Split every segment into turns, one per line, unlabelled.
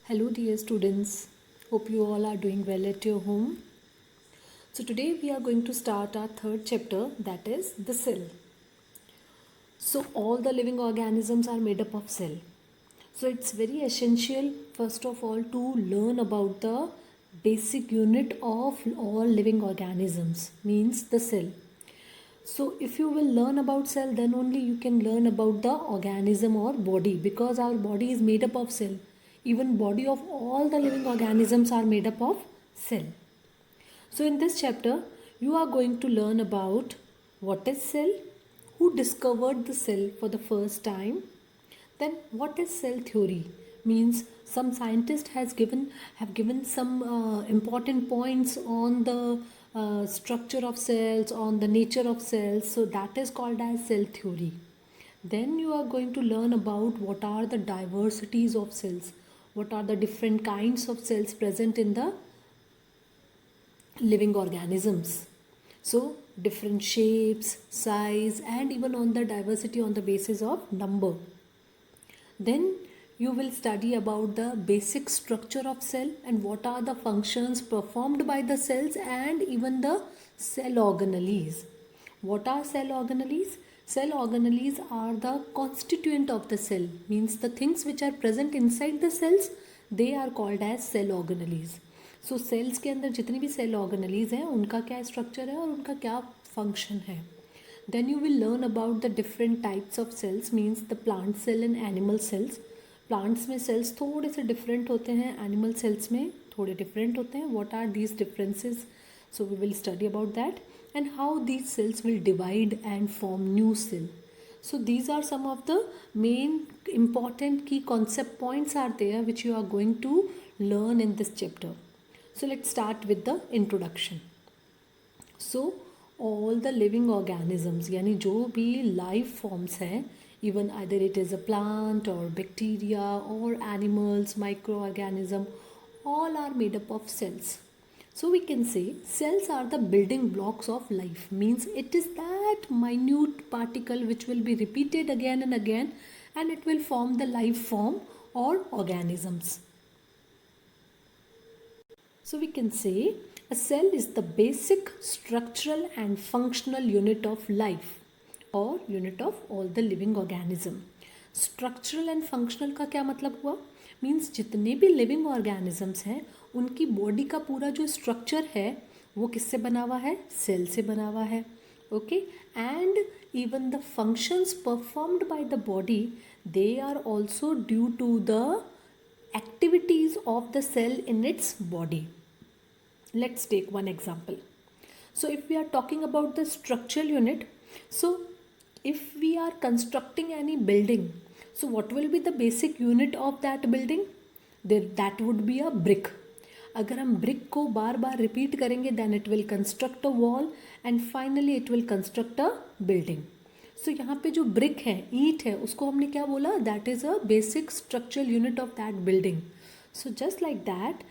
Hello, dear students. Hope you all are doing well at your home. So, today we are going to start our third chapter, that is the cell. So, all the living organisms are made up of cell. So, it's very essential, first of all, to learn about the basic unit of all living organisms, means the cell. So, if you will learn about cell, then only you can learn about the organism or body, because our body is made up of cell. Even body of all the living organisms are made up of cell. So, in this chapter, you are going to learn about what is cell, who discovered the cell for the first time, then what is cell theory, means some scientist have given some important points on the structure of cells, on the nature of cells, so that is called as cell theory. Then you are going to learn about what are the diversities of cells, what are the different kinds of cells present in the living organisms. So different shapes, size, and even on the diversity on the basis of number. Then you will study about the basic structure of cell and what are the functions performed by the cells and even the cell organelles. What are cell organelles? Cell organelles are the constituent of the cell, means the things which are present inside the cells, they are called as cell organelles. So cells के अंदर जितनी भी cell organelles हैं उनका क्या structure है और उनका क्या function है. Then you will learn about the different types of cells, means the plant cell and animal cells. Plants में cells थोड़े से different होते हैं, animal cells में थोड़े different होते हैं. What are these differences? So we will study about that and how these cells will divide and form new cell. So these are some of the main important key concept points are there which you are going to learn in this chapter. So let's start with the introduction. So all the living organisms, यानी जो भी life forms हैं, even either it is a plant or bacteria or animals, microorganism, all are made up of cells. So we can say cells are the building blocks of life, means it is that minute particle which will be repeated again and again and it will form the life form or organisms. So we can say a cell is the basic structural and functional unit of life or unit of all the living organism. Structural and functional का क्या मतलब हुआ? Means जितने भी living organisms हैं उनकी body का पूरा जो स्ट्रक्चर है वो किससे बना हुआ है? सेल से बना हुआ है. Okay, and even the functions performed by the body they are also due to the activities of the cell in its body. Let's take one example. So if we are talking about the structural unit, so if we are constructing any building, so what will be the basic unit of that building? That would be a brick. अगर हम brick को बार बार repeat करेंगे then it will construct a wall and finally it will construct a building. सो यहाँ पे जो brick है, ईंट है, उसको हमने क्या बोला? That is a basic structural unit of that building. So just like that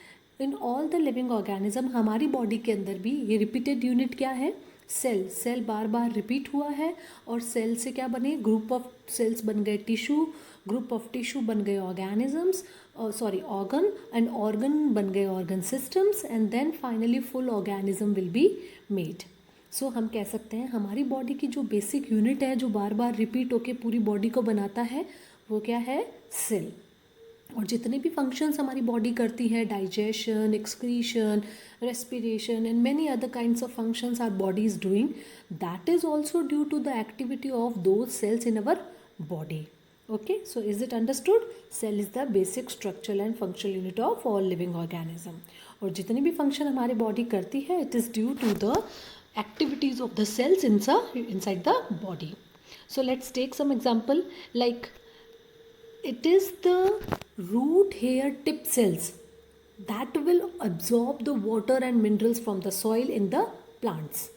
in all the living organism हमारी बॉडी के अंदर भी ये रिपीटेड यूनिट क्या है? सेल. सेल बार बार रिपीट हुआ है और सेल से क्या बने? ग्रुप ऑफ सेल्स बन गए टिश्यू, ग्रुप ऑफ टिश्यू बन गए ऑर्गेनिजम्स, ऑर्गन, एंड ऑर्गन बन गए organ systems, and then finally full organism will be made. So हम कह सकते हैं हमारी बॉडी की जो बेसिक यूनिट है जो बार बार रिपीट होकर पूरी बॉडी को बनाता है वो क्या है? सेल. और जितने भी फंक्शंस हमारी बॉडी करती है, digestion, excretion, respiration and many other kinds of functions our body is doing, that is also due to the activity of those cells in our body. Okay, so is it understood? Cell is the basic structural and functional unit of all living organism. और जितनी भी function हमारी body करती है it is due to the activities of the cells inside the body. So let's take some example, like it is the root hair tip cells that will absorb the water and minerals from the soil in the plants.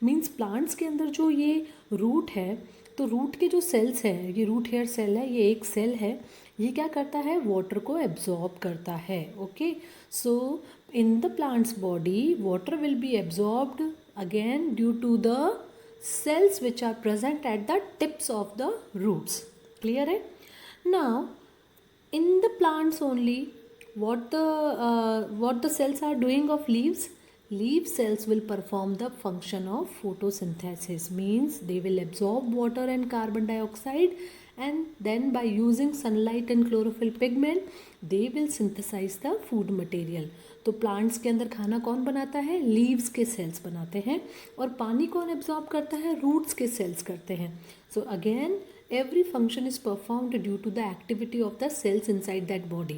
Means plants के अंदर जो ये root है, तो root के जो sales हैं, ये रूट हेयर सेल है, ये एक सेल है, ये क्या करता है? वाटर को एब्जॉर्ब करता है. Okay, so in the plants body water will be absorbed again due to the cells which are present at the tips of the roots. Clear है? Now in the plants only what the cells are doing of leaves? Leaf cells will perform the function of photosynthesis, means they will absorb water and carbon dioxide, and then by using sunlight and chlorophyll pigment they will synthesize the food material. तो plants के अंदर खाना कौन बनाता है? Leaves के sales बनाते हैं. और पानी कौन एब्जॉर्ब करता है? रूट्स के सेल्स करते हैं. So again every function is performed due to the activity of the cells inside that body.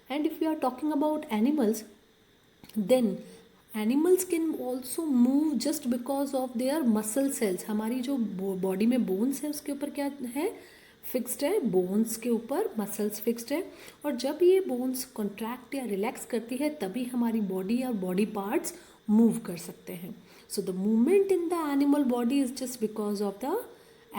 And if we are talking about animals, then animals can also move just because of their muscle cells. हमारी जो body में bones है उसके ऊपर क्या है? Fixed है. Bones के ऊपर मसल्स फिक्स्ड है, और जब ये बोन्स कॉन्ट्रैक्ट या रिलैक्स करती है तभी हमारी बॉडी और बॉडी पार्ट्स मूव कर सकते हैं. So the movement in the animal body is just because of the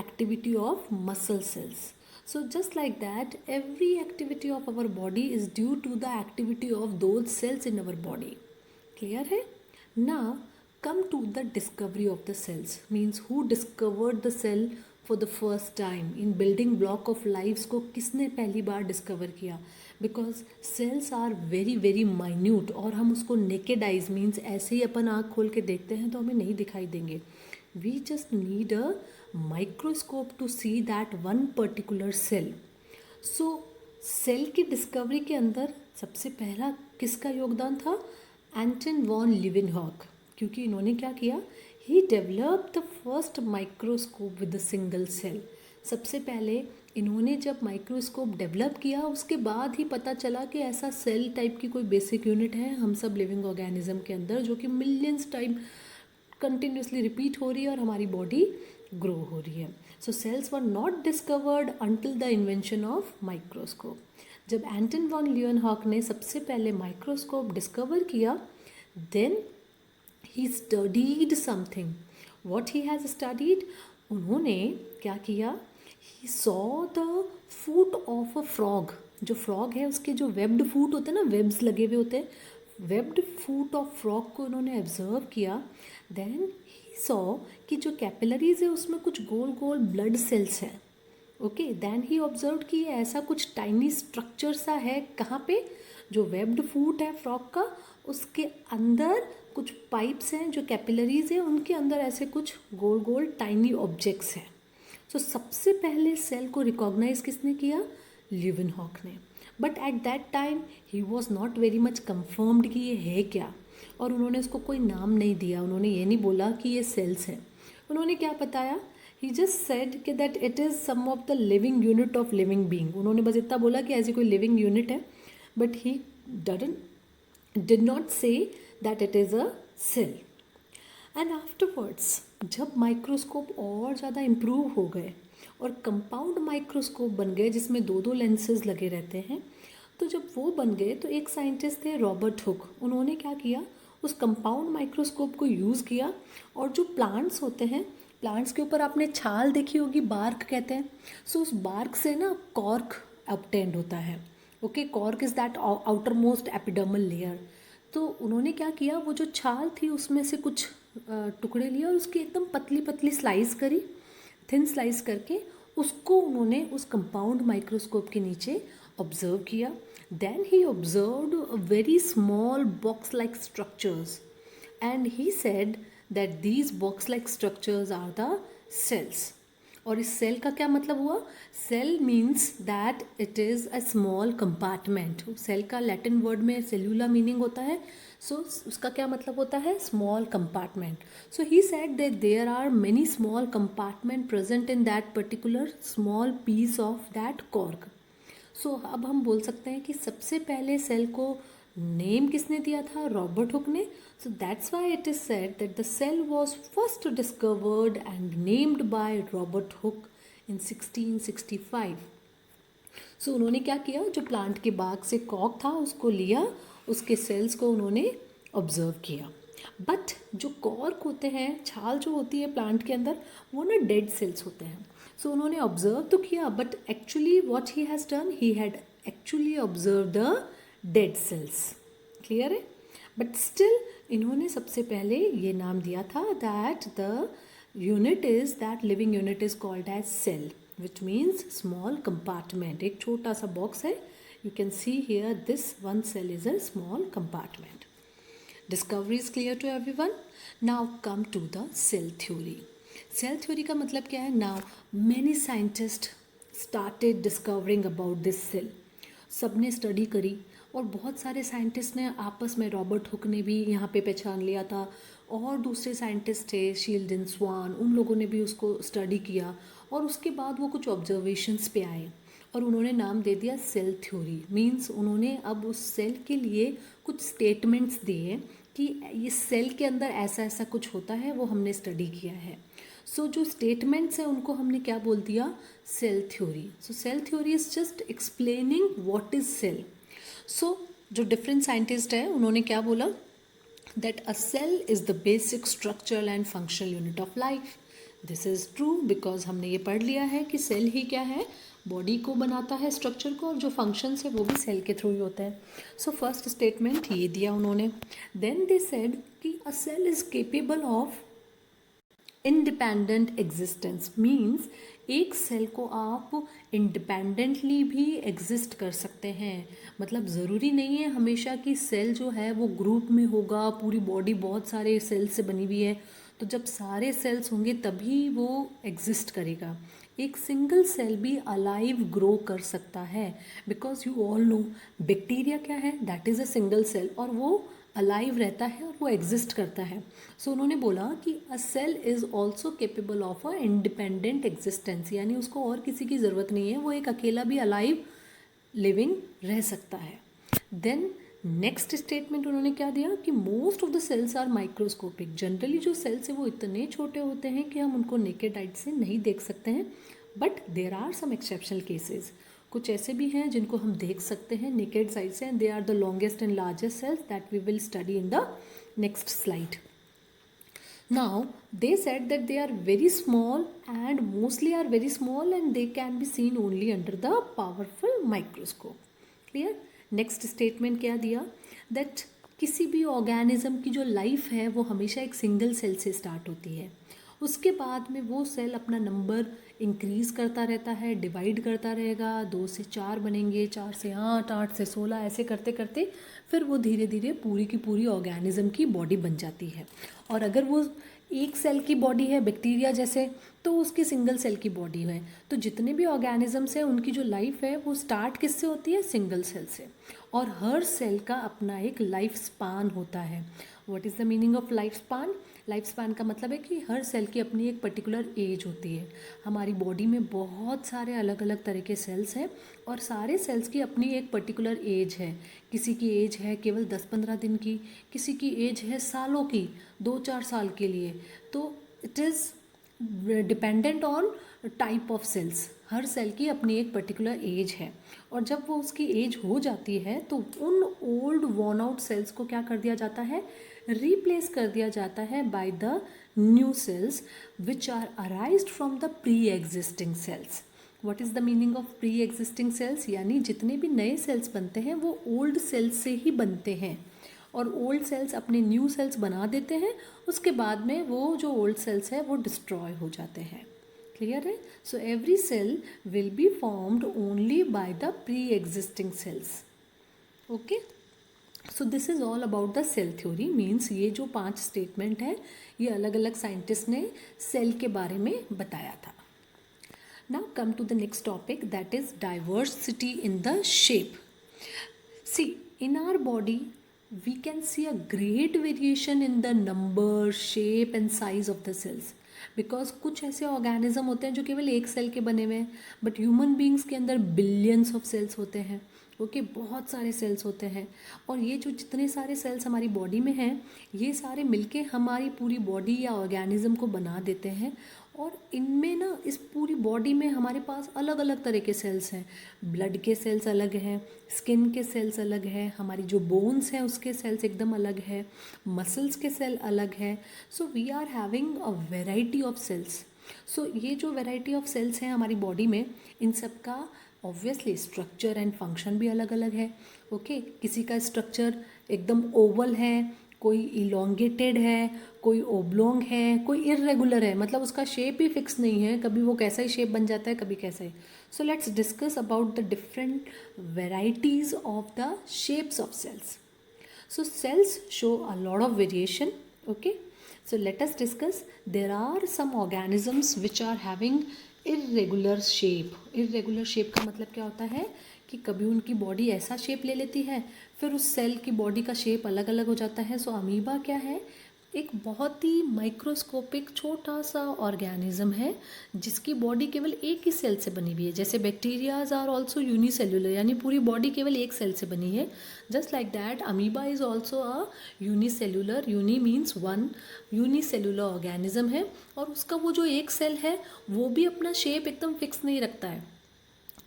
activity of muscle cells. So just like that, every activity of our body is due to the activity of those cells in our body. Clear hai? Now come to the discovery of the cells, means who discovered the cell for the first time. In building block of lives को किसने पहली बार discover किया? Because cells are very very minute, और हम उसको naked eyes means ऐसे ही अपन आँख खोल के देखते हैं तो हमें नहीं दिखाई देंगे. We just need a microscope to see that one particular cell. So cell की डिस्कवरी के अंदर सबसे पहला किसका योगदान था? Anton von Leeuwenhoek. क्योंकि इन्होंने क्या किया? He developed the first microscope with a single cell. सबसे पहले इन्होंने जब माइक्रोस्कोप डेवलप किया उसके बाद ही पता चला कि ऐसा सेल टाइप की कोई बेसिक यूनिट है हम सब लिविंग ऑर्गेनिज्म के अंदर, जो कि मिलियंस टाइम कंटिन्यूसली रिपीट हो रही है और हमारी बॉडी ग्रो हो रही है. So cells were not discovered until the invention of microscope. जब एंटन वॉन लीवेनहॉक ने सबसे पहले माइक्रोस्कोप डिस्कवर किया, then he studied something. What he has studied? उन्होंने क्या किया? He saw the foot of a frog. जो फ्रॉग है उसके जो वेब्ड फूट होते हैं ना, वेब्स लगे हुए होते हैं, वेब्ड फूट ऑफ फ्रॉग को उन्होंने ऑब्जर्व किया. देन ही सॉ कि जो कैपिलरीज है उसमें कुछ गोल गोल ब्लड सेल्स हैं. ओके, देन ही ऑब्जर्व कि ऐसा कुछ टाइनी स्ट्रक्चर सा है. कहाँ पे? जो वेब्ड फूट है फ्रॉग का उसके अंदर कुछ पाइप्स हैं, जो कैपिलरीज हैं उनके अंदर ऐसे कुछ गोल गोल टाइनी ऑब्जेक्ट्स हैं. तो सबसे पहले सेल को रिकॉग्नाइज किसने किया? लीवेनहॉक ने. But at that time he was not very much confirmed कि ये है क्या, और उन्होंने उसको कोई नाम नहीं दिया. उन्होंने ये नहीं बोला कि ये सेल्स हैं. उन्होंने क्या बताया? ही जस्ट सेड कि that it is some of the living unit of living being. उन्होंने बस इतना बोला कि ऐसी कोई लिविंग यूनिट है, but he did not say that it is a cell. And afterwards जब माइक्रोस्कोप और ज़्यादा इम्प्रूव हो गए और कंपाउंड माइक्रोस्कोप बन गए जिसमें दो दो लेंसेज लगे रहते हैं, तो जब वो बन गए तो एक साइंटिस्ट थे रॉबर्ट हुक. उन्होंने क्या किया? उस कंपाउंड माइक्रोस्कोप को यूज़ किया, और जो प्लांट्स होते हैं, प्लांट्स के ऊपर आपने छाल देखी होगी, बार्क कहते हैं. सो उस बार्क से ना कॉर्क ऑब्टेन्ड होता है. Okay, cork is that outer most epidermal layer. तो उन्होंने क्या किया? वो जो छाल थी उसमें से कुछ टुकड़े लिए और उसकी एकदम पतली पतली स्लाइस करी, थिन स्लाइस करके उसको उन्होंने उस कंपाउंड माइक्रोस्कोप के नीचे ऑब्जर्व किया. Then he observed very small box like structures, and he said that these box like structures are the cells. और इस सेल का क्या मतलब हुआ? Cell means that it is a small compartment. Cell का लैटिन वर्ड में cellula meaning होता है. सो उसका क्या मतलब होता है? Small compartment. So he said that there are many small compartment present in that particular small piece of that cork. So अब हम बोल सकते हैं कि सबसे पहले सेल को नेम किसने दिया था? रॉबर्ट हुक ने. So that's why it is said that the cell was first discovered and named by Robert Hooke in 1665. So उन्होंने क्या किया? जो प्लांट के बाग से कॉर्क था उसको लिया, उसके सेल्स को उन्होंने ऑब्जर्व किया. बट जो कॉर्क होते हैं, छाल जो होती है प्लांट के अंदर, वो ना डेड सेल्स होते हैं. सो उन्होंने ऑब्जर्व तो किया, but actually what he has done, he had actually observe the dead cells. Clear है? बट स्टिल इन्होंने सबसे पहले ये नाम दिया था that the unit is that living unit is called as cell, which means small compartment. एक छोटा सा बॉक्स है, You can see here this one cell is a small compartment. Discovery is clear to everyone. Now come to the cell theory. Cell theory का मतलब क्या है? Now many scientists started discovering about this cell. सबने study करी और बहुत सारे scientist ने आपस में, रॉबर्ट हुक ने भी यहाँ पे पहचान लिया था और दूसरे साइंटिस्ट थे शील्डन, स्वान, उन लोगों ने भी उसको स्टडी किया और उसके बाद वो कुछ ऑब्जर्वेशंस पे आए और उन्होंने नाम दे दिया सेल थ्योरी। मींस उन्होंने अब उस सेल के लिए कुछ स्टेटमेंट्स दिए कि ये सेल के अंदर ऐसा ऐसा कुछ होता है, वो हमने स्टडी किया है। सो जो स्टेटमेंट्स हैं उनको हमने क्या बोल दिया? Cell theory. So cell theory is just explaining what is cell. So जो डिफरेंट साइंटिस्ट है उन्होंने क्या बोला? That a cell is the basic structural and functional unit of life. This is true because हमने ये पढ़ लिया है कि सेल ही क्या है? बॉडी को बनाता है, स्ट्रक्चर को, और जो फंक्शंस है वो भी सेल के थ्रू ही होता है। सो फर्स्ट स्टेटमेंट ये दिया उन्होंने। देन दे सेड कि a cell is capable of independent existence. Means एक सेल को आप इंडिपेंडेंटली भी एग्जिस्ट कर सकते हैं। मतलब ज़रूरी नहीं है हमेशा कि सेल जो है वो ग्रुप में होगा, पूरी बॉडी बहुत सारे सेल से बनी हुई है, तो जब सारे सेल्स होंगे तभी वो एग्जिस्ट करेगा। एक सिंगल सेल भी अलाइव ग्रो कर सकता है, because you all know bacteria क्या है? That is a single cell, और वो अलाइव रहता है और वो एग्जिस्ट करता है। सो उन्होंने बोला कि a cell is also capable of a independent existence, यानी उसको और किसी की ज़रूरत नहीं है, वो एक अकेला भी अलाइव लिविंग रह सकता है। देन नेक्स्ट स्टेटमेंट उन्होंने क्या दिया कि most of the cells are microscopic. Generally जो सेल्स है वो इतने छोटे होते हैं कि हम उनको नेकेड आइट से नहीं देख सकते हैं, but there are some exceptional cases. कुछ ऐसे भी हैं जिनको हम देख सकते हैं नेकेड साइड से, and they are the longest and largest cells that we will study in the next slide. Now they said that they are very small and mostly are very small and they can be seen only under the powerful microscope. Clear? Next statement क्या दिया? That किसी भी organism की जो life है वो हमेशा एक सिंगल सेल से स्टार्ट होती है। उसके बाद में वो सेल अपना नंबर इंक्रीज़ करता रहता है, डिवाइड करता रहेगा, 2 से 4 बनेंगे, 4 से 8, 8 से 16, ऐसे करते करते फिर वो धीरे धीरे पूरी की पूरी ऑर्गेनिज्म की बॉडी बन जाती है। और अगर वो एक सेल की बॉडी है बैक्टीरिया जैसे, तो उसकी सिंगल सेल की बॉडी है। तो जितने भी ऑर्गेनिजम्स हैं उनकी जो लाइफ है वो स्टार्ट किससे होती है? सिंगल सेल से। और हर सेल का अपना एक लाइफ स्पान होता है। What is the meaning of life span? Life span का मतलब है कि हर सेल की अपनी एक पर्टिकुलर एज होती है। हमारी बॉडी में बहुत सारे अलग अलग तरह के सेल्स हैं और सारे सेल्स की अपनी एक पर्टिकुलर एज है। किसी की एज है केवल 10-15 दिन की, किसी की एज है सालों की, 2-4 साल के लिए। तो it is dependent on type of cells. हर सेल की अपनी एक पर्टिकुलर एज है और जब वो उसकी एज हो जाती है तो उन ओल्ड वॉर्न आउट सेल्स को क्या कर दिया जाता है? रिप्लेस कर दिया जाता है by the new cells which are arised from the pre existing cells. What is the meaning of pre existing cells? यानी जितने भी नए सेल्स बनते हैं वो ओल्ड सेल्स से ही बनते हैं और ओल्ड सेल्स अपने न्यू सेल्स बना देते हैं, उसके बाद में वो जो ओल्ड सेल्स है वो डिस्ट्रॉय हो जाते हैं। क्लियर है? So every cell will be formed only by the pre existing cells. Okay, so this is all about the cell theory. Means ये जो 5 स्टेटमेंट है ये अलग अलग साइंटिस्ट ने सेल के बारे में बताया था। Now come to the next topic, that is diversity in the shape. See, in our body we can see a great variation in the number, shape and size of the cells. Because कुछ ऐसे organism होते हैं जो केवल एक cell के बने हुए हैं, बट ह्यूमन बींग्स के अंदर बिलियंस ऑफ सेल्स होते हैं. ओके, बहुत सारे सेल्स होते हैं और ये जो जितने सारे सेल्स हमारी बॉडी में हैं ये सारे मिलके हमारी पूरी बॉडी या ऑर्गेनिज्म को बना देते हैं. और इनमें ना इस पूरी बॉडी में हमारे पास अलग अलग तरह के सेल्स हैं. ब्लड के सेल्स अलग हैं, स्किन के सेल्स अलग हैं, हमारी जो बोन्स हैं उसके सेल्स एकदम अलग है, मसल्स के सेल अलग है. So we are having a variety of cells. So ये जो वेराइटी ऑफ सेल्स हैं हमारी बॉडी में, इन सब का ऑब्वियसली स्ट्रक्चर एंड फंक्शन भी अलग अलग है. ओके, किसी का स्ट्रक्चर एकदम ओवल है कोई इलोंगेटेड है, कोई ओब्लोंग है, कोई इर्रेगुलर है, मतलब उसका शेप ही फिक्स नहीं है, कभी वो कैसा ही शेप बन जाता है, कभी कैसा ही. So let's discuss about the different varieties of the shapes of cells. So cells show a lot of variation. Okay, so let us discuss. There are some organisms which are having irregular shape. Irregular shape का मतलब क्या होता है कि कभी उनकी body ऐसा shape ले लेती है, फिर उस सेल की बॉडी का शेप अलग अलग हो जाता है. सो अमीबा क्या है, एक बहुत ही माइक्रोस्कोपिक छोटा सा ऑर्गेनिज्म है जिसकी बॉडी केवल एक ही सेल से बनी हुई है. जैसे बैक्टीरियाज आर ऑल्सो यूनिसेल्युलर, यानी पूरी बॉडी केवल एक सेल से बनी है. Just like that amoeba is also a unicellular. Uni means one, unicellular organism है. और उसका वो जो एक सेल है वो भी अपना शेप एकदम फिक्स नहीं रखता है,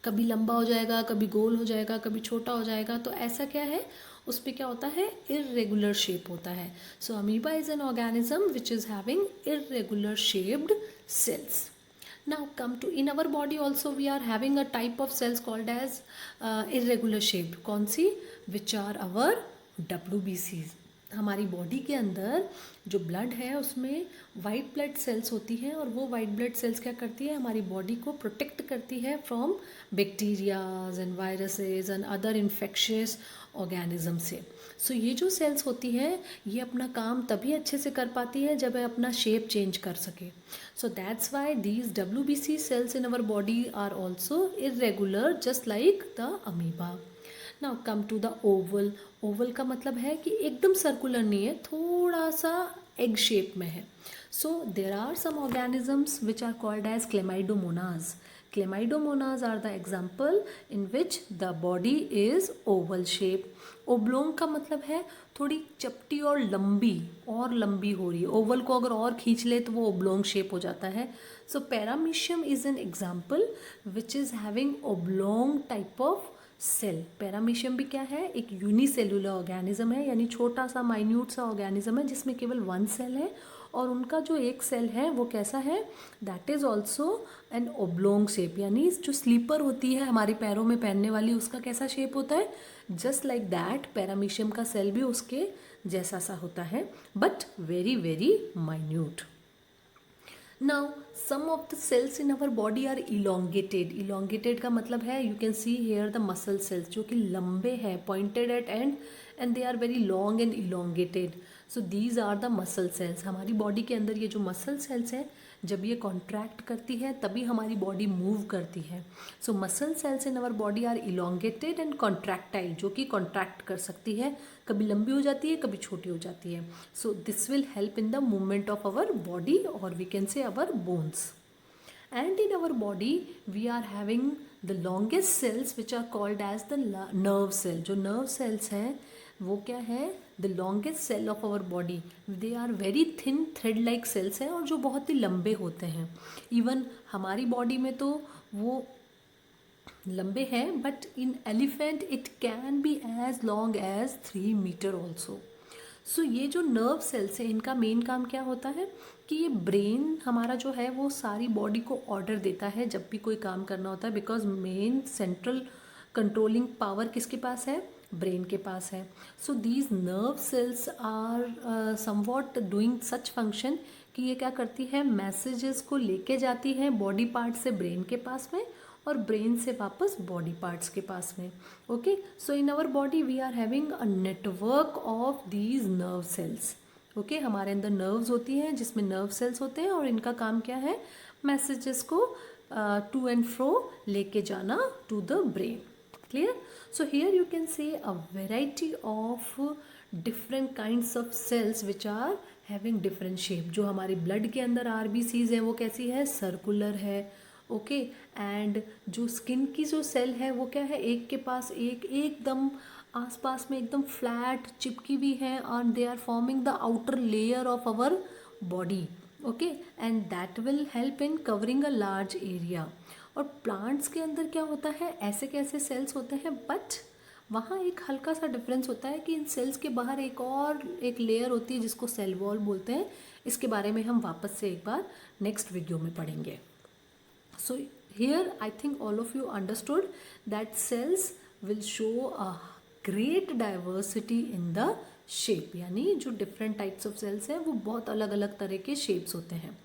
कभी लंबा हो जाएगा, कभी गोल हो जाएगा, कभी छोटा हो जाएगा. तो ऐसा क्या है, उस पर क्या होता है, इर्रेगुलर शेप होता है. So amoeba is an organism which is having irregular shaped cells. Now come to in our body also we are having a type of cells called as irregular shaped. कौन सी, which are our WBCs. हमारी body के अंदर जो blood है उसमें white blood cells होती हैं, और वो वाइट ब्लड सेल्स क्या करती है, हमारी बॉडी को प्रोटेक्ट करती है from bacterias and viruses and other infectious organism से. सो ये जो सेल्स होती हैं ये अपना काम तभी अच्छे से कर पाती है जब अपना शेप चेंज कर सके. So that's why these WBC cells in our body are also irregular just like the amoeba. Now come to the oval. Oval का मतलब है कि एकदम सर्कुलर नहीं है, थोड़ा सा एग शेप में है. So there are some organisms which are called as chlamydomonas. Chlamydomonas are the example in which the body is oval shape. Oblong का मतलब है थोड़ी चपटी और लंबी हो रही है. ओवल को अगर और खींच ले तो वो ओब्लोंग शेप हो जाता है. So paramecium is an example which is having oblong type of cell. Paramecium भी क्या है, एक यूनिसेल्युलर ऑर्गेनिज्म है, यानी छोटा सा माइन्यूट सा ऑर्गेनिज्म है जिसमें केवल वन सेल है, और उनका जो एक सेल है वो कैसा है, that is also an oblong shape. यानी जो स्लीपर होती है हमारे पैरों में पहनने वाली, उसका कैसा शेप होता है, जस्ट लाइक दैट पैरामीशियम का सेल भी उसके जैसा सा होता है, but very very minute. Now some of the cells in our body are elongated. Elongated का मतलब है, you can see here the muscle cells जो कि लंबे हैं, pointed at end and they are very long and elongated. So these are the muscle cells. हमारी body के अंदर ये जो muscle cells हैं जब ये कॉन्ट्रैक्ट करती है तभी हमारी बॉडी मूव करती है. So muscle cells in our body are elongated and contractile, जो कि कॉन्ट्रैक्ट कर सकती है, कभी लंबी हो जाती है, कभी छोटी हो जाती है. So this will help in the movement of our body, और we can say our bones. And in our body we are having the longest cells which are called as the nerve cell. जो nerve cells हैं वो क्या है, the longest cell of our body. They are very thin thread like cells हैं और जो बहुत ही लंबे होते हैं. even हमारी बॉडी में तो वो लंबे हैं, but in elephant it can be as long as 3 meter also. सो ये जो नर्व सेल्स है इनका मेन काम क्या होता है कि ये ब्रेन हमारा जो है वो सारी बॉडी को ऑर्डर देता है जब भी कोई काम करना होता है, because main central controlling power किसके पास है, ब्रेन के पास है. So these nerve cells are somewhat doing such function कि ये क्या करती है, मैसेजेस को लेके जाती है बॉडी पार्ट से ब्रेन के पास में और ब्रेन से वापस बॉडी पार्ट्स के पास में. Okay, so in our body we are having a network of these nerve cells. Okay, हमारे अंदर नर्व्स होती हैं जिसमें नर्व सेल्स होते हैं और इनका काम क्या है, मैसेजेस को टू एंड फ्रो लेके जाना to the brain. Clear. So here you can say a variety of different kinds of cells which are having different shape. जो हमारे ब्लड के अंदर RBCs है वो कैसी है, सर्कुलर है. ओके, एंड जो स्किन की जो सेल है वो क्या है, एक के पास एक एकदम आसपास में एकदम फ्लैट चिपकी हुई है, और they are forming the outer layer of our body. Okay, and that will help in covering a large area. और प्लांट्स के अंदर क्या होता है, ऐसे कैसे सेल्स होते हैं, बट वहाँ एक हल्का सा डिफरेंस होता है कि इन सेल्स के बाहर एक लेयर होती है जिसको सेल वॉल बोलते हैं. इसके बारे में हम वापस से एक बार नेक्स्ट वीडियो में पढ़ेंगे. So here I think all of you understood that cells will show a great diversity in the shape, यानी जो डिफरेंट टाइप्स ऑफ सेल्स हैं वो बहुत अलग अलग तरह के शेप्स होते हैं।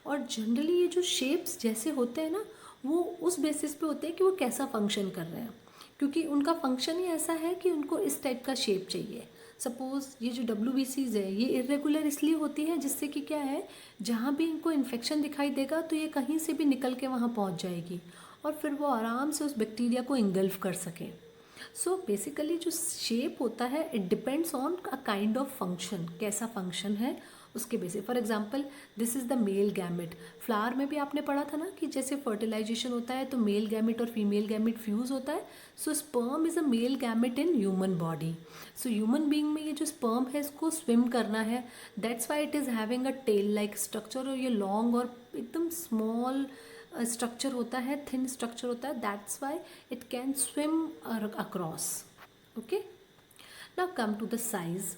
और जनरली ये जो शेप्स जैसे होते हैं ना, वो उस बेसिस पे होते हैं कि वो कैसा फंक्शन कर रहे हैं, क्योंकि उनका फंक्शन ही ऐसा है कि उनको इस टाइप का शेप चाहिए। सपोज़ ये जो WBCs है ये इरेगुलर इसलिए होती है जिससे कि क्या है, जहाँ भी इनको इन्फेक्शन दिखाई देगा तो ये कहीं से भी निकल के वहाँ पहुँच जाएगी और फिर वो आराम से उस बैक्टीरिया को इंगल्फ कर सके। सो बेसिकली जो शेप होता है it depends on a kind of function, कैसा फंक्शन है उसके basis. For example this is the male gamete. Flower में भी आपने पढ़ा था ना कि जैसे फर्टिलाइजेशन होता है तो मेल गैमेट और फीमेल गैमेट फ्यूज़ होता है। So sperm is a male gamete in human body. So human being में ये जो स्पर्म है इसको स्विम करना है, that's why it is having a tail like structure, और ये लॉन्ग और एकदम स्मॉल स्ट्रक्चर होता है, थिन स्ट्रक्चर होता है, that's why it can swim across. Okay, now come to the size.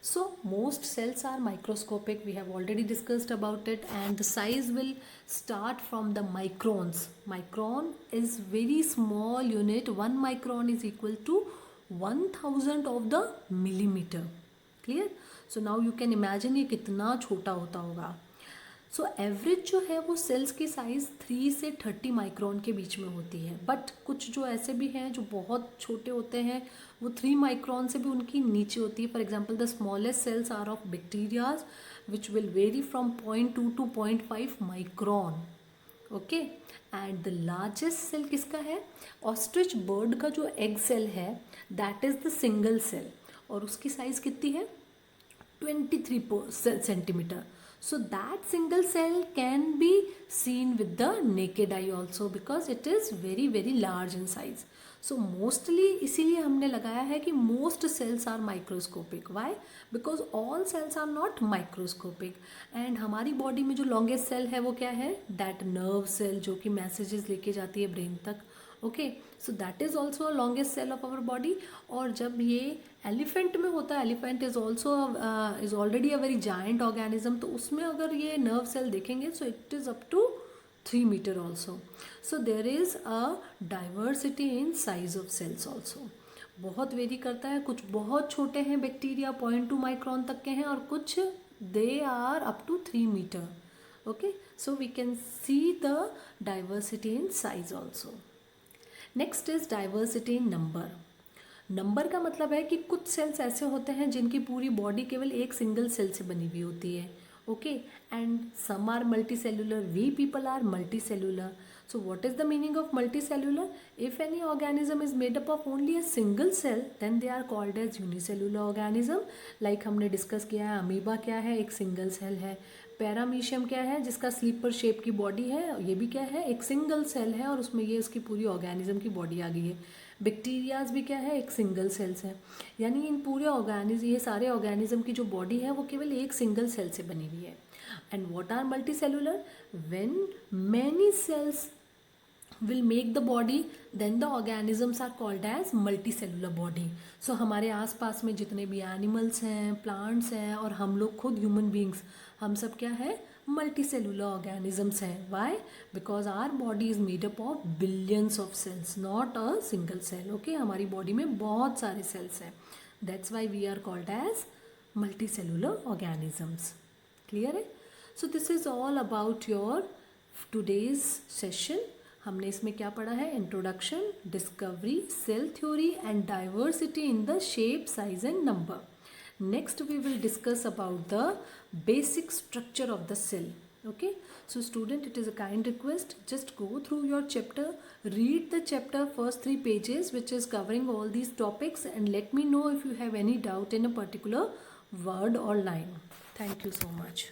So most cells are microscopic, we have already discussed about it, and the size will start from the microns. Micron is very small unit. 1 micron is equal to 1000 of the millimeter. Clear? So now you can imagine ये कितना छोटा होता होगा। So average जो है वो sales की size 3 से 30 माइक्रोन के बीच में होती है, बट कुछ जो ऐसे भी हैं जो बहुत छोटे होते हैं वो 3 माइक्रोन से भी उनकी नीचे होती है। For example the smallest cells are of bacterias which will vary from 0.2 to 0.5 micron. Okay, and the largest cell किसका है? ऑस्ट्रिच बर्ड का जो एग सेल है that is the single cell, और उसकी साइज़ कितनी है? 23 centimeter. So that single cell can be seen with the naked eye also because it is very very large in size. So mostly इसीलिए हमने लगाया है कि most cells are microscopic. Why? Because all cells are not microscopic. And हमारी body में जो longest cell है वो क्या है? That nerve cell जो कि messages लेके जाती है brain तक। Okay, so that is also a longest cell of our body. और जब ये एलिफेंट में होता है, elephant is also is already a very giant organism, तो उसमें अगर ये नर्व सेल देखेंगे so it is up to 3 meter also. So there is a diversity in size of cells also. बहुत वेरी करता है, कुछ बहुत छोटे हैं बैक्टीरिया 0.2 माइक्रोन तक के हैं, और कुछ they are up to 3 meter. Okay, so we can see the diversity in size also. Next is diversity in number. Number का मतलब है कि कुछ सेल्स ऐसे होते हैं जिनकी पूरी बॉडी केवल एक सिंगल सेल से बनी हुई होती है। Okay, and some are multicellular, we people are multicellular. So what is the meaning of multicellular? If any organism is made up of only a single cell then they are called as unicellular organism. Like हमने discuss किया है, amoeba क्या है? एक single cell है। Paramecium क्या है? जिसका स्लीपर शेप की बॉडी है, ये भी क्या है? एक सिंगल सेल है, और उसमें ये उसकी पूरी ऑर्गेनिज्म की बॉडी आ गई है। बैक्टीरियाज भी क्या है? एक सिंगल सेल्स है। यानी इन पूरे ऑर्गेनिज्म, ये सारे ऑर्गेनिज्म की जो बॉडी है वो केवल एक सिंगल सेल से बनी हुई है। And what are multicellular? When many cells will make the body then the organisms are called as multicellular body. So हमारे आसपास में जितने भी एनिमल्स हैं, प्लांट्स हैं, और हम लोग खुद ह्यूमन बींग्स, हम सब क्या है? मल्टीसेलुलर ऑर्गेनिजम्स हैं। Why? Because our body is made up of billions of cells, not a single cell. Okay, हमारी बॉडी में बहुत सारे सेल्स हैं, that's why we are called as multicellular organisms. Clear है? So this is all about your today's session. हमने इसमें क्या पढ़ा है? Introduction, discovery, cell theory and diversity in the shape, size and number. Next we will discuss about the basic structure of the cell. Okay, so student, it is a kind request, just go through your chapter, read the chapter first 3 pages which is covering all these topics, and let me know if you have any doubt in a particular word or line. Thank you so much.